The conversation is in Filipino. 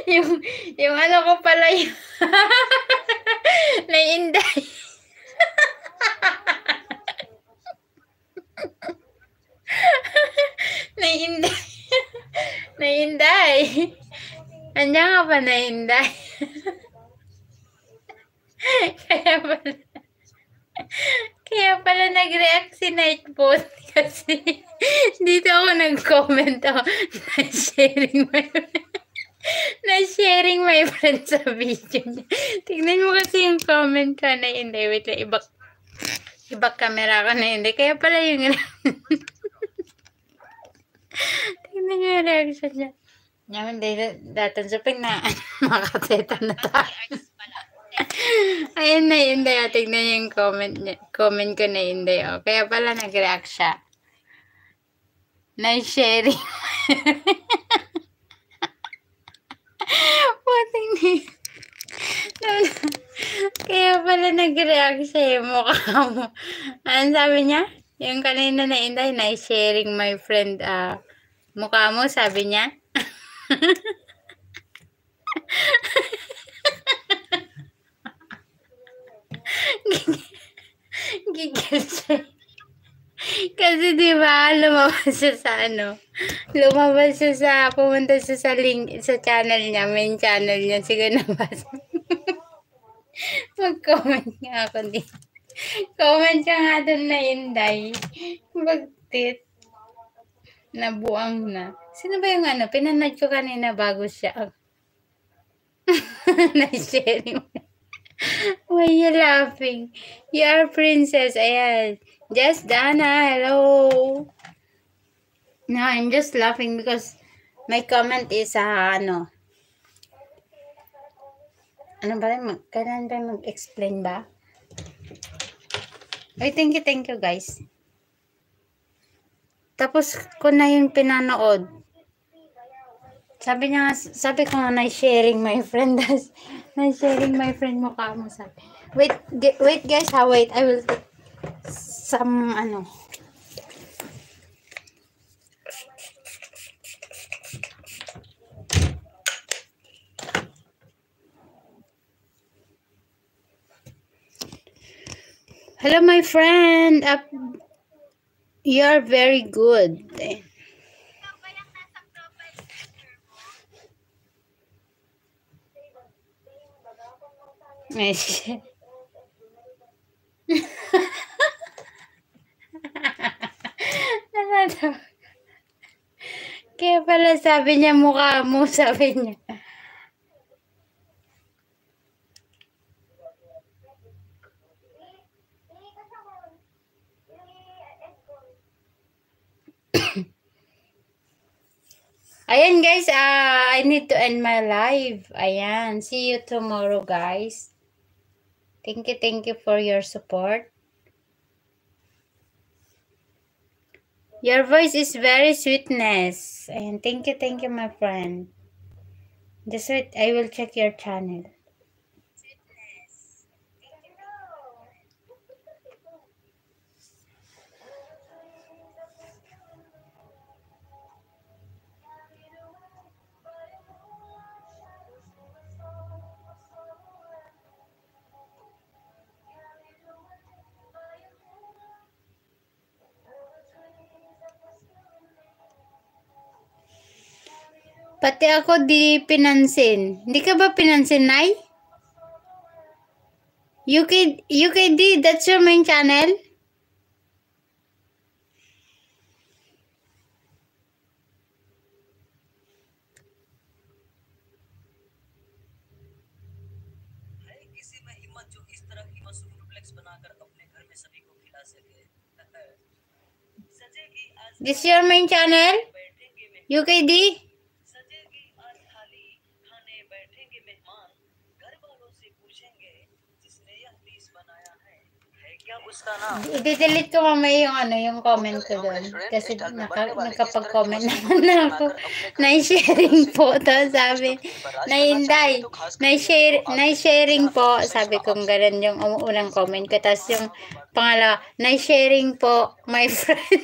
yung, yung ano ko pala yung naiinday. Naiinday. Naiinday. Andiyan ka pa naiinday. Kaya pala nag-react si Nightbot kasi dito ako nag-comment na-sharing my friend sa video niya. Tignan mo kasi yung comment ka na hindi. Wait lang, iba camera ka na hindi. Kaya pala yung tignan nyo yung reaction niya. Yaman, datan sa pag na makateta na tayo. Ayun na Inday, oh. Tignan niyo yung comment ko na Inday, oh. Kaya pala nag-react siya. Na-sharing. Puting ni. Kaya pala nag-react siya yung mukha mo. Ano sabi niya? Yung kanina na Inday, na-sharing my friend mukha mo, sabi niya. Gigil siya. Kasi diba, lumabas siya sa pumunta siya sa link, sa channel niya, main channel niya, siguro nabasa. Mag-comment nga ako din. Comment ka nga doon na Inday. Bagtit. Nabuang na. Sino ba yung pinanood ko kanina bago siya. Na-sharing. Why are you laughing? You are princess. Ayan. Just Dana. Hello. No, I'm just laughing because my comment is ano ba rin? Kailan ba mag-explain ba? Ay, thank you guys. Tapos ko na yung pinanood. Sabi ko nga na-sharing my friend. Na-sharing my friend mukha mo sabi. Wait guys ha, wait. I will take some Hello my friend. You are very good. Kaya pala sabi niya mukha mo, sabi niya. Ayan guys, I need to end my live. Ayan, see you tomorrow guys. Thank you for your support. Your voice is very sweetness. And thank you my friend. Just wait, I will check your channel. Pati ako di pinansin. Hindi ka ba pinansin, Nay? UKD, that's your main channel? This your main channel? UKD? I-delete ko mamaya yung comment ko doon. Kasi nakapag-comment naman ako. Na-sharing po to, sabi. Na-Inday. Na-sharing po. Sabi kong ganun yung unang comment ko. Tapos yung pangalawa, na-sharing po, my friend.